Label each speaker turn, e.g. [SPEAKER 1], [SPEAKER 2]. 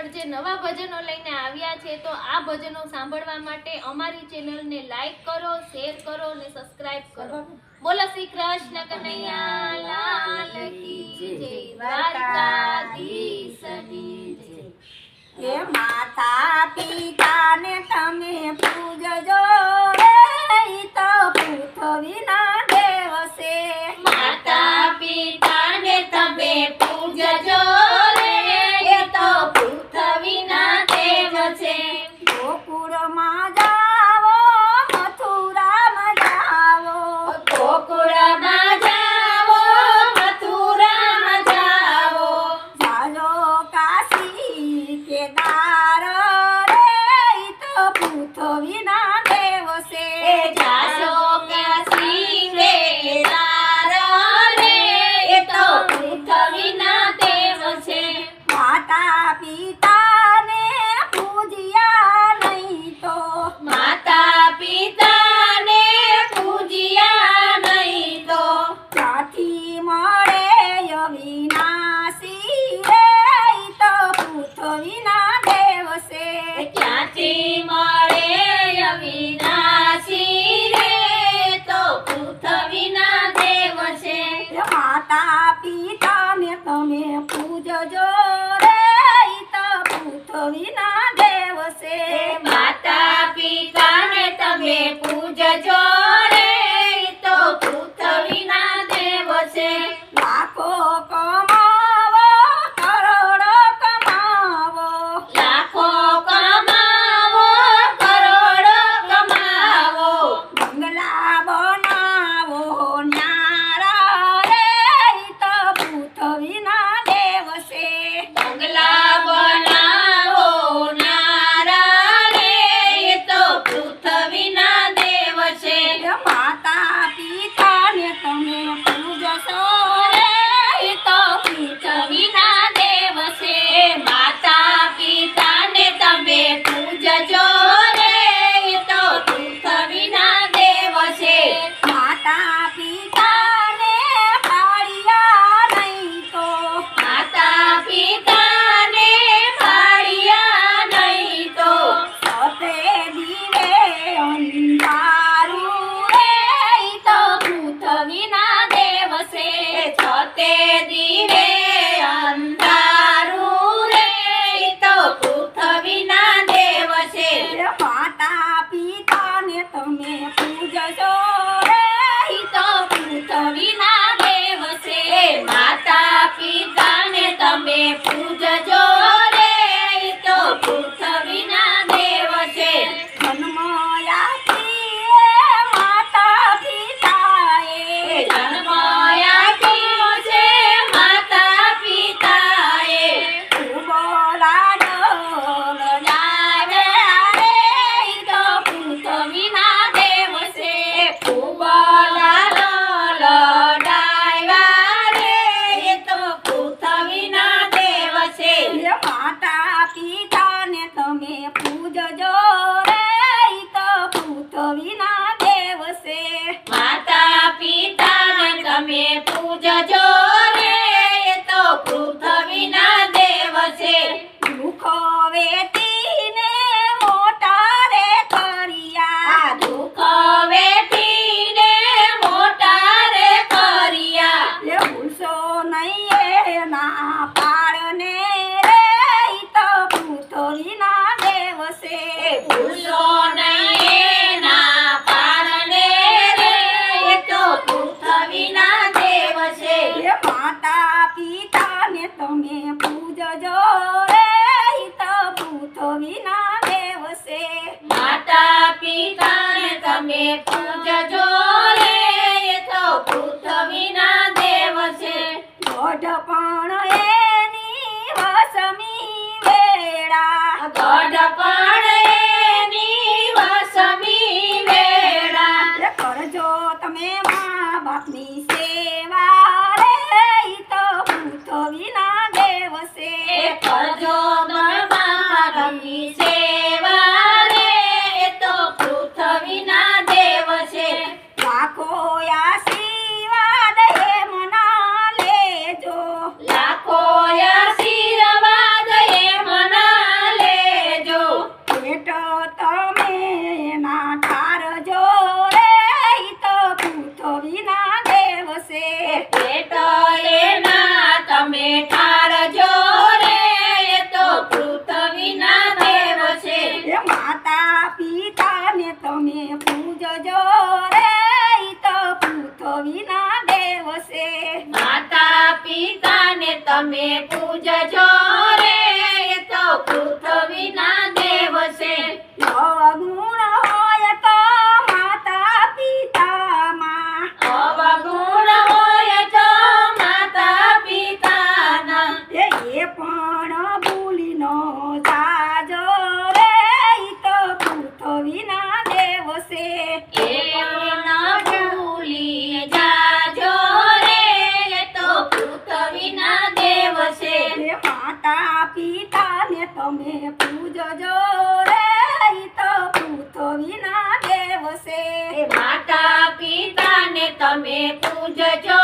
[SPEAKER 1] આગળ જે નવા ભજનો લઈને આવ્યા છે તો આ ભજનો સાંભળવા માટે અમારી ચેનલને લાઈક કરો, શેર કરો અને સબસ્ક્રાઇબ કરો. બોલો શ્રી કૃષ્ણ કનૈયા લાલ કી જય, દ્વારકાધીશની જય.
[SPEAKER 2] એ માતા પિતાને તમે પૂજજો ઈ તો પૃથ્વીના દેવ છે.
[SPEAKER 1] માતા પિતાને તમે પૂજજો રે એ તો પૃથ્વીના દેવ છે.
[SPEAKER 2] ગોકુળમાં જાવો, મથુરામાં જાવો,
[SPEAKER 1] ગોકુળમાં જાવો, મથુરામાં જાવો,
[SPEAKER 2] જાજો કાશી કેદાર રે ઈ તો પૃથ્વીના દેવ છે.
[SPEAKER 1] જાશો કાશી કેદાર રે એ તો પૃથ્વીના દેવ છે.
[SPEAKER 2] માતા પિતાને પૂજ્યા નહીં તો
[SPEAKER 1] માતા પિતાને પૂજ્યા નહીં તો
[SPEAKER 2] ક્યાંથી મળે અવિનાશી રે ઈ તો પૃથ્વીના દેવ છે.
[SPEAKER 1] ક્યાંથી મળે અવિનાશી રે તો પૃથ્વીના દેવ છે.
[SPEAKER 2] માતા પિતાને તમે પૂજજો રે ઈ તો પૃથ્વીના દેવ છે.
[SPEAKER 1] માતા પિતાને તમે પૂજજો રે તો પૃથ્વીના દેવ છે.
[SPEAKER 2] લાખો કમાવો, કરોડો કમાવો,
[SPEAKER 1] લાખો કમાવો, કરોડો કમાવો,
[SPEAKER 2] બંગલા બનાવો ન્યારા રે ઈ તો પૃથ્વીના દેવ છે.
[SPEAKER 1] બંગલા બનાવો ન્યારા રે એ તો પૃથ્વીના દેવ છે.
[SPEAKER 2] માતા પિતાને તમે પૂજશો રે ઈ તો
[SPEAKER 1] પૃથ્વીના દેવ છે. માતા પિતાને તમે પૂજજો રે એ તો પૃથ્વીના દેવ છે.
[SPEAKER 2] માતા પિતાને પાડ્યા નહીં તો
[SPEAKER 1] માતા પિતાને પાડ્યા નહીં તો
[SPEAKER 2] સતે દીવે અંધારું રે ઈ તો પૃથ્વીના દેવ છે.
[SPEAKER 1] છતે દીવે અંધારું રે એ તો પૃથ્વીના દેવ છે.
[SPEAKER 2] માતા પિતાને તમે પૂજશો રે ઈ તો
[SPEAKER 1] પૃથ્વીના દેવ છે. માતા પિતાને તમે પૂજજો રે એ તો પૃથ્વીના દેવ છે.
[SPEAKER 2] જન્મ આપી માતા પિતાએ
[SPEAKER 1] જન્મ આપ્યો છે માતા પિતાએ.
[SPEAKER 2] ખૂબ લાડો લડાવ્યા રે ઈ તો પૃથ્વીના દેવ છે.
[SPEAKER 1] ખૂબ લાલો લડાવ્યા રે એ તો પૃથ્વીના દેવ છે.
[SPEAKER 2] માતા પિતાને તમે પૂજજો રે ઈ તો પૃથ્વીના દેવ છે.
[SPEAKER 1] માતા પિતાને તમે પૂજજો રે એ તો પૃથ્વીના દેવ છે.
[SPEAKER 2] દુઃખો વેઠીને મોટા રે કર્યા,
[SPEAKER 1] દુઃખ વેઠીને મોટા રે કર્યા.
[SPEAKER 2] ભૂલશો નહીં એના પાળને રે ઈ તો પૃથ્વીના દેવ છે.
[SPEAKER 1] ભૂલો નહીં એના પાળને રે એ તો પૃથ્વીના દેવ છે.
[SPEAKER 2] માતા પિતાને તમે પૂજજો રે ઈ તો પૃથ્વીના દેવ છે.
[SPEAKER 1] માતા પિતાને તમે પૂજજો રે એ તો પૃથ્વીના દેવ છે.
[SPEAKER 2] ગઢ પણ એની વસમી વેળા,
[SPEAKER 1] ગઢ પણ એની વસમી વેળા.
[SPEAKER 2] કરજો તમે મા બાપની સેવા રે ઈ તો પૃથ્વીના દેવ છે.
[SPEAKER 1] કરજો માતાની સેવા રે એ તો પૃથ્વીના દેવ છે.
[SPEAKER 2] લાખો આશીર્વાદ હે મના લેજો,
[SPEAKER 1] લાખો પૂજજો રે એ તો પૃથ્વીના દેવ છે
[SPEAKER 2] અવગુણ હોય તો માતા પિતામાં
[SPEAKER 1] અવગુણ હોય તો માતા પિતાના
[SPEAKER 2] એ પણ ભૂલી નો જાજો રે ઈ તો પૃથ્વીના દેવ છે
[SPEAKER 1] એ ન ભૂલી જાજો રે એ તો પૃથ્વીના દેવ છે
[SPEAKER 2] એ માતા પિતાને તમે પૂજજો રે ઈ તો પૃથ્વીના દેવ છે
[SPEAKER 1] માતા પિતાને તમે પૂજજો